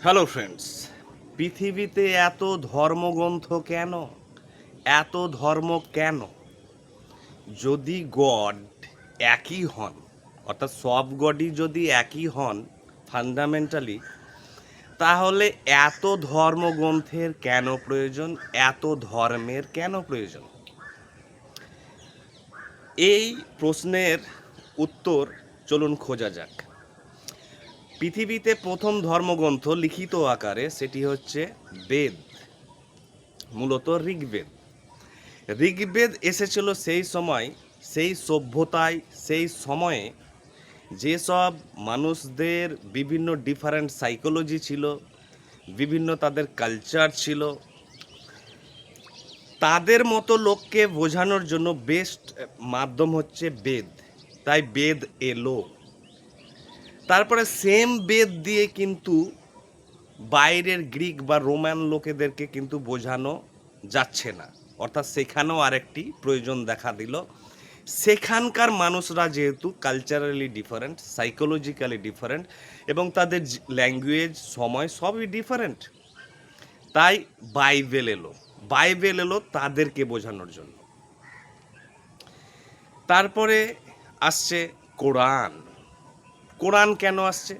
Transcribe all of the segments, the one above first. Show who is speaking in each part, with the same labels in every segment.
Speaker 1: Hello friends, পৃথিবীতে এত ধর্মগ্রন্থ কেন? এত ধর্ম কেন? যদি গড একই হন, অর্থাৎ সব গডই যদি একই হন ফান্ডামেন্টালি, তাহলে এত ধর্মগ্রন্থের কেন প্রয়োজন? এত ধর্মের কেন প্রয়োজন? এই প্রশ্নের উত্তর চলুন খোঁজা যাক। পৃথিবীতে প্রথম ধর্মগ্রন্থ লিখিত আকারে সেটি হচ্ছে বেদ, মূলত ঋগ্বেদ। ঋগ্বেদ এসেছিল সেই সময়, সেই সভ্যতায়, সেই সময়ে যেসব মানুষদের বিভিন্ন ডিফারেন্ট সাইকোলজি ছিল, বিভিন্ন তাদের কালচার ছিল, তাদের মতো লোককে বোঝানোর জন্য বেস্ট মাধ্যম হচ্ছে বেদ। তাই বেদ এলো। তারপরে সেম বেদ দিয়ে কিন্তু বাইরের গ্রিক বা রোমান লোকেদেরকে কিন্তু বোঝানো যাচ্ছে না, অর্থাৎ সেখানেও আরেকটি প্রয়োজন দেখা দিল। সেখানকার মানুষরা যেহেতু কালচারালি ডিফারেন্ট, সাইকোলজিক্যালি ডিফারেন্ট এবং তাদের ল্যাঙ্গুয়েজ, সময় সবই ডিফারেন্ট, তাই বাইবেল এলো। বাইবেল এলো তাদেরকে বোঝানোর জন্য। তারপরে আসছে কোরআন। কোরআন কেন আসছে?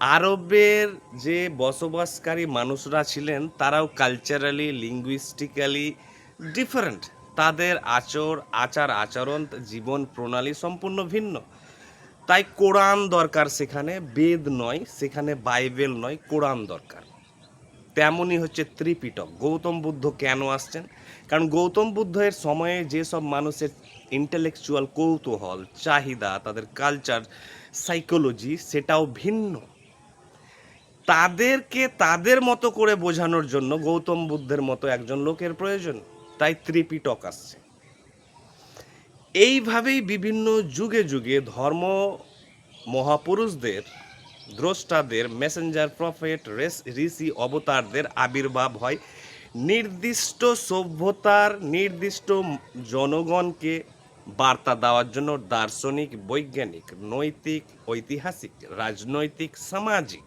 Speaker 1: আরবের যে বসবাসকারী মানুষরা ছিলেন তারাও কালচারালি, লিঙ্গুইস্টিক্যালি ডিফারেন্ট। তাদের আচার আচরণ, জীবন প্রণালী সম্পূর্ণ ভিন্ন। তাই কোরআন দরকার সেখানে, বেদ নয়, সেখানে বাইবেল নয়, কোরআন দরকার। তেমনই হচ্ছে ত্রিপিটক। গৌতম বুদ্ধ কেন আসছেন? কারণ গৌতম বুদ্ধের সময়ে যেসব মানুষের ইন্টেলেকচুয়াল কৌতূহল, চাহিদা, তাদের কালচার, সাইকোলজি সেটাও ভিন্ন, তাদেরকে তাদের মতো করে বোঝানোর জন্য গৌতম বুদ্ধের মতো একজন লোকের প্রয়োজন। তাই ত্রিপিটক আসছে। এইভাবেই বিভিন্ন যুগে যুগে ধর্ম মহাপুরুষদের, দ্রষ্টাদের, মেসেঞ্জার, প্রফেট, ঋষি, অবতারদের আবির্ভাব হয় নির্দিষ্ট সভ্যতার, নির্দিষ্ট জনগণকে বার্তা দেওয়ার জন্য। দার্শনিক, বৈজ্ঞানিক, নৈতিক, ঐতিহাসিক, রাজনৈতিক, সামাজিক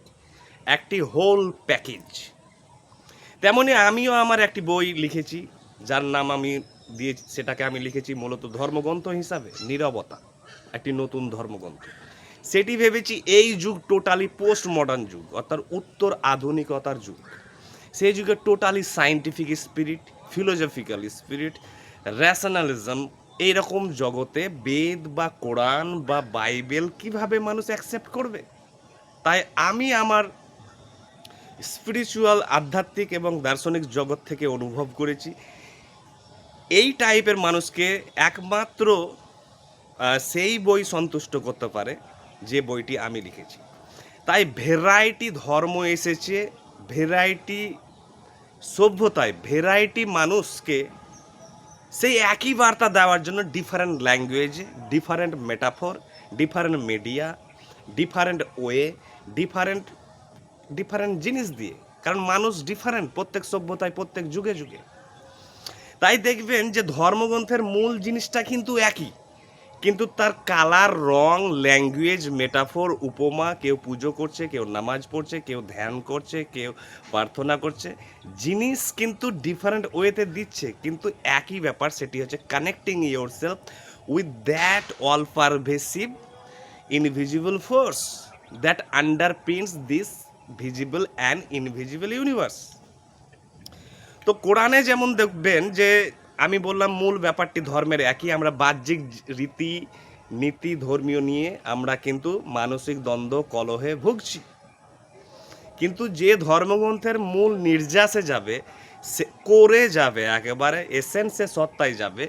Speaker 1: একটি হোল প্যাকেজ। তেমনি আমিও আমার একটি বই লিখেছি, যার নাম আমি দিয়েছি, সেটাকে আমি লিখেছি মূলত ধর্মগ্রন্থ হিসাবে, নীরবতা, একটি নতুন ধর্মগ্রন্থ। সেটি ভেবেছি এই যুগ টোটালি পোস্ট মডার্ন যুগ, অর্থাৎ উত্তর আধুনিকতার যুগ। সেই যুগে totally scientific spirit, philosophical spirit, rationalism, এইরকম জগতে বেদ বা কোরআন বা বাইবেল কিভাবে মানুষ অ্যাকসেপ্ট করবে? তাই আমি আমার স্পিরিচুয়াল, আধ্যাত্মিক এবং দার্শনিক জগৎ থেকে অনুভব করেছি এই টাইপের মানুষকে একমাত্র সেই বই সন্তুষ্ট করতে পারে যে বইটি আমি লিখেছি। তাই ভেরাইটি ধর্ম এসেছে, ভেরাইটি সভ্যতায়, ভেরাইটি মানুষকে সেই একই বার্তা দেওয়ার জন্য ডিফারেন্ট ল্যাঙ্গুয়েজে, different metaphor, different media, different way, different different জিনিস দিয়ে। কারণ মানুষ ডিফারেন্ট প্রত্যেক সভ্যতায়, প্রত্যেক যুগে যুগে। তাই দেখবেন যে ধর্মগ্রন্থের মূল জিনিসটা কিন্তু একই, কিন্তু তার কালার, রং, ল্যাঙ্গুয়েজ, মেটাফোর, উপমা, কেউ পুজো করছে, কেউ নামাজ পড়ছে, কেউ ধ্যান করছে, কেউ প্রার্থনা করছে, জিনিস কিন্তু ডিফারেন্ট ওয়েতে দিচ্ছে, কিন্তু একই ব্যাপার, সেটি হচ্ছে connecting your self with that all pervasive invisible force that underpins this visible and invisible universe. তো কোরআনে যেমন দেখবেন যে আমি বললাম মূল ব্যাপারটি ধর্মের একই, আমরা বাহ্যিক রীতি নীতি ধর্মীয় নিয়ে আমরা কিন্তু মানসিক দ্বন্দ্ব, কলহে ভুগছি। কিন্তু যে ধর্মগ্রন্থের মূল নির্যাসে যাবে, সে করে যাবে, একেবারে এসেন্সে, সত্তায় যাবে,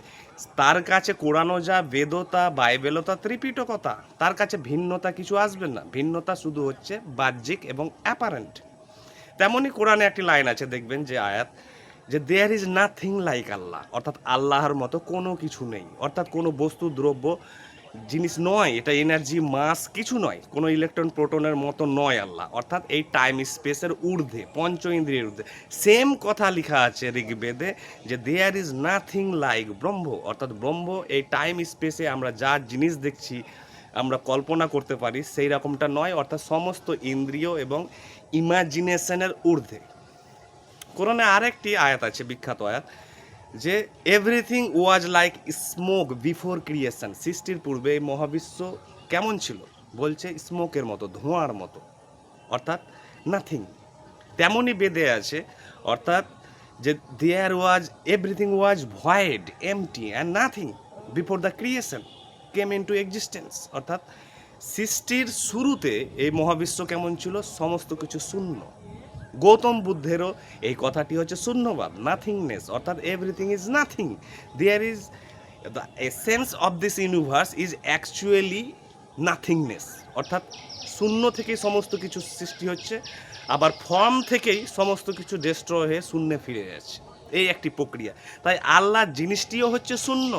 Speaker 1: তার কাছে কোরআনও যা, বেদও তা, বাইবেলও তা, ত্রিপিটকতা, তার কাছে ভিন্নতা কিছু আসবে না। ভিন্নতা শুধু হচ্ছে বাহ্যিক এবং অ্যাপারেন্ট। তেমনই কোরআনে একটি লাইন আছে, দেখবেন যে আয়াত, যে দেয়ার ইজ নাথিং লাইক আল্লাহ, অর্থাৎ আল্লাহর মতো কোনো কিছু নেই, অর্থাৎ কোনো বস্তু, দ্রব্য, জিনিস নয়, এটা এনার্জি, মাস কিছু নয়, কোনো ইলেকট্রন প্রোটনের মতো নয় আল্লাহ, অর্থাৎ এই টাইম স্পেসের ঊর্ধ্বে, পঞ্চ ইন্দ্রিয়ের ঊর্ধ্বে। সেম কথা লেখা আছে ঋগ্বেদে, যে দেয়ার ইজ নাথিং লাইক ব্রহ্ম, অর্থাৎ ব্রহ্ম এই টাইম স্পেসে আমরা যা জিনিস দেখছি, আমরা কল্পনা করতে পারি সেই রকমটা নয়, অর্থাৎ সমস্ত ইন্দ্রিয় এবং ইমাজিনেশনের ঊর্ধ্বে। কোরআনে আরেকটি আয়াত আছে, বিখ্যাত আয়াত, যে everything was like smoke before creation. সৃষ্টির পূর্বে এই মহাবিশ্ব কেমন ছিল? বলছে স্মোকের মতো, ধোঁয়ার মতো, অর্থাৎ নাথিং। তেমনই বেদে আছে, অর্থাৎ যে there was everything was void empty and nothing before the creation came into existence. অর্থাৎ সৃষ্টির শুরুতে এই মহাবিশ্ব কেমন ছিল? সমস্ত কিছু শূন্য। গৌতম বুদ্ধেরও এই কথাটি হচ্ছে শূন্যবাদ, নাথিংনেস, অর্থাৎ everything is nothing. There is the essence of this universe is actually nothingness. অর্থাৎ শূন্য থেকেই সমস্ত কিছু সৃষ্টি হচ্ছে, আবার ফর্ম থেকেই সমস্ত কিছু ডেস্ট্রয় হয়ে শূন্যে ফিরে যাচ্ছে। এই একটি প্রক্রিয়া। তাই আল্লাহর জিনিসটিও হচ্ছে শূন্য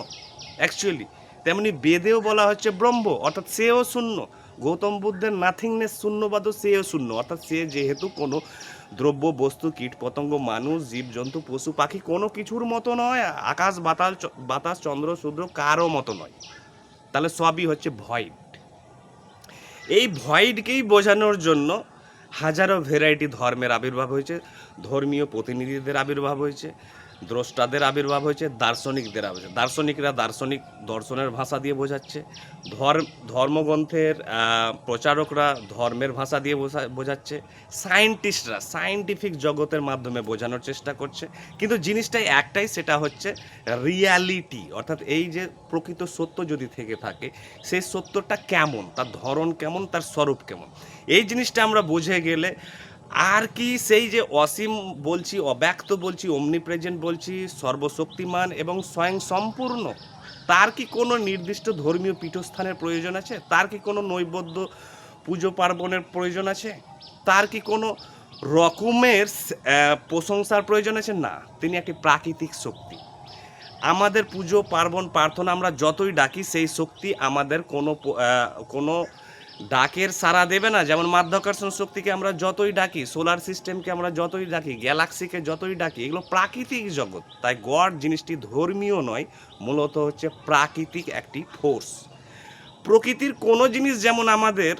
Speaker 1: অ্যাকচুয়ালি, তেমনি বেদেও বলা হচ্ছে ব্রহ্ম, অর্থাৎ সেও শূন্য। গৌতম বুদ্ধের নাথিংনেস, শূন্যবাদও সেও শূন্য, অর্থাৎ সে যেহেতু কোনো দ্রব্য, বস্তু, কীট পতঙ্গ, মানুষ, জীবজন্তু, পশু পাখি কোনো কিছুর মতো নয়, আকাশ বাতাস, চন্দ্র সূর্য কারও মতো নয়, তাহলে সবই হচ্ছে ভয়েড। এই ভয়েডকেই বোঝানোর জন্য হাজারো ভ্যারাইটি ধর্মের আবির্ভাব হয়েছে, ধর্মীয় প্রতিনিধিদের আবির্ভাব হয়েছে, দ্রষ্টাদের আবির্ভাব হয়েছে, দার্শনিকদের আবির্ভাব। দার্শনিকরা দর্শনের ভাষা দিয়ে বোঝাচ্ছে, ধর্মগ্রন্থের প্রচারকরা ধর্মের ভাষা দিয়ে বোঝাচ্ছে, সায়েন্টিস্টরা সায়েন্টিফিক জগতের মাধ্যমে বোঝানোর চেষ্টা করছে। কিন্তু জিনিসটাই একটাই, সেটা হচ্ছে রিয়ালিটি। অর্থাৎ এই যে প্রকৃত সত্য যদি থেকে থাকে, সেই সত্যটা কেমন, তার ধরন কেমন, তার স্বরূপ কেমন, এই জিনিসটা আমরা বুঝে গেলে আর কি সেই যে অসীম বলছি, অব্যক্ত বলছি, অমনিপ্রেজেন্ট বলছি, সর্বশক্তিমান এবং স্বয়ং সম্পূর্ণ, তার কি কোনো নির্দিষ্ট ধর্মীয় পীঠস্থানের প্রয়োজন আছে? তার কি কোনো নৈবেদ্য পুজো পার্বণের প্রয়োজন আছে? তার কি কোনো রকমের প্রশংসার প্রয়োজন আছে? না, তিনি একটি প্রাকৃতিক শক্তি। আমাদের পুজো পার্বণ প্রার্থনা আমরা যতই ডাকি, সেই শক্তি আমাদের কোনো ডাকের সাড়া দেবে না। যেমন মাধ্যাকর্ষণ শক্তিকে আমরা যতই ডাকি, সোলার সিস্টেমকে আমরা যতই ডাকি, গ্যালাক্সিকে যতই ডাকি, এগুলো প্রাকৃতিক জগৎ। তাই গড জিনিসটি ধর্মীয় নয়, মূলত হচ্ছে প্রাকৃতিক একটি ফোর্স। প্রকৃতির কোনো জিনিস যেমন আমাদের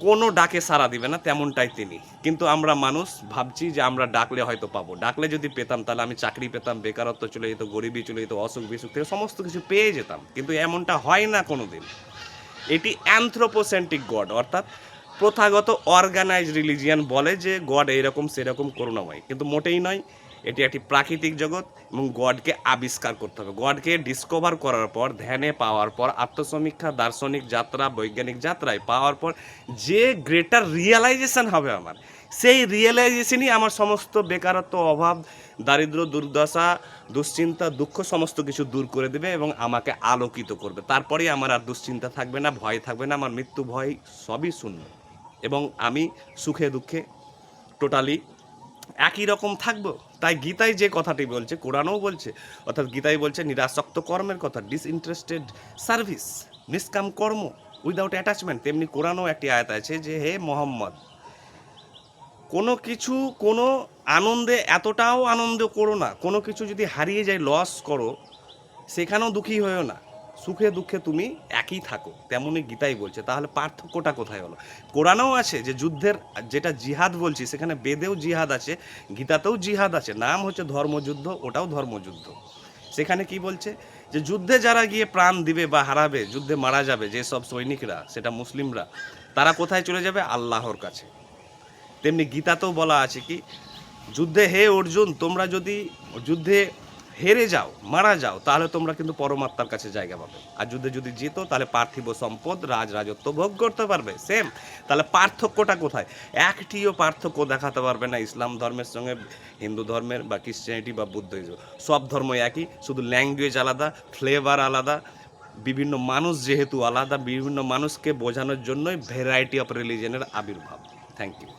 Speaker 1: কোনো ডাকে সাড়া দিবে না, তেমনটাই তিনি। কিন্তু আমরা মানুষ ভাবছি যে আমরা ডাকলে হয়তো পাবো, ডাকলে যদি পেতাম তাহলে আমি চাকরি পেতাম, বেকারত্ব চলে যেত, গরিবি চলে যেত, অসুখ বিসুখ থেকে সমস্ত কিছু পেয়ে যেতাম। কিন্তু এমনটা হয় না কোনো দিন। এটি অ্যানথ্রোপোসেন্ট্রিক গড, অর্থাৎ প্রথাগত অর্গানাইজ রিলিজিয়ান বলে যে গড এইরকম সেরকম করুণাময়, কিন্তু মোটেই নয়। এটি একটি প্রাকৃতিক জগৎ এবং গডকে আবিষ্কার করতে হবে। গডকে ডিসকভার করার পর, ধ্যানে পাওয়ার পর, আত্মসমীক্ষা, দার্শনিক যাত্রা, বৈজ্ঞানিক যাত্রায় পাওয়ার পর যে গ্রেটার রিয়েলাইজেশন হবে আমার, সেই রিয়েলাইজেশনই আমার সমস্ত বেকারত্ব, অভাব, দারিদ্র, দুর্দশা, দুশ্চিন্তা, দুঃখ সমস্ত কিছু দূর করে দেবে এবং আমাকে আলোকিত করবে। তারপরেই আমার আর দুশ্চিন্তা থাকবে না, ভয় থাকবে না, আমার মৃত্যু ভয় সবই শূন্য এবং আমি সুখে দুঃখে টোটালি একই রকম থাকবো। তাই গীতায় যে কথাটি বলছে, কোরআনও বলছে, অর্থাৎ গীতায় বলছে নিরাসক্ত কর্মের কথা, ডিসইন্টারেস্টেড সার্ভিস, নিষ্কাম কর্ম উইদাউট অ্যাটাচমেন্ট। তেমনি কোরআনও একটি আয়াত আছে যে হে মোহাম্মদ, কোনো কিছু কোনো আনন্দে এতটাও আনন্দ করো না, কোনো কিছু যদি হারিয়ে যায়, লস করো, সেখানেও দুঃখী হয়েও না, সুখে দুঃখে তুমি একই থাকো। তেমনই গীতাই বলছে। তাহলে পার্থক্যটা কোথায় হলো? কোরআনেও আছে যে যুদ্ধের, যেটা জিহাদ বলছি, সেখানে বেদেও জিহাদ আছে, গীতাতেও জিহাদ আছে, নাম হচ্ছে ধর্মযুদ্ধ, ওটাও ধর্মযুদ্ধ। সেখানে কি বলছে যে যুদ্ধে যারা গিয়ে প্রাণ দিবে বা হারাবে, যুদ্ধে মারা যাবে যেসব সৈনিকরা, সেটা মুসলিমরা, তারা কোথায় চলে যাবে? আল্লাহর কাছে। তেমনি গীতাতেও বলা আছে কি, যুদ্ধে হে অর্জুন, তোমরা যদি যুদ্ধে হেরে যাও, মারা যাও, তাহলে তোমরা কিন্তু পরমাত্মার কাছে জায়গা পাবে। আর যুদ্ধে যদি জিতো, তাহলে পার্থিব সম্পদ, রাজরাজত্ব ভোগ করতে পারবে। সেম। তাহলে পার্থক্যটা কোথায়? একটিও পার্থক্য দেখাতে পারবে না ইসলাম ধর্মের সঙ্গে হিন্দু ধর্মের বা ক্রিশ্চিয়ানিটি বা বুদ্ধিজম। সব ধর্ম একই, শুধু ল্যাঙ্গুয়েজ আলাদা, ফ্লেভার আলাদা, বিভিন্ন মানুষ যেহেতু আলাদা, বিভিন্ন মানুষকে বোঝানোর জন্যই ভ্যারাইটি অফ রিলিজনের আবির্ভাব। Thank you.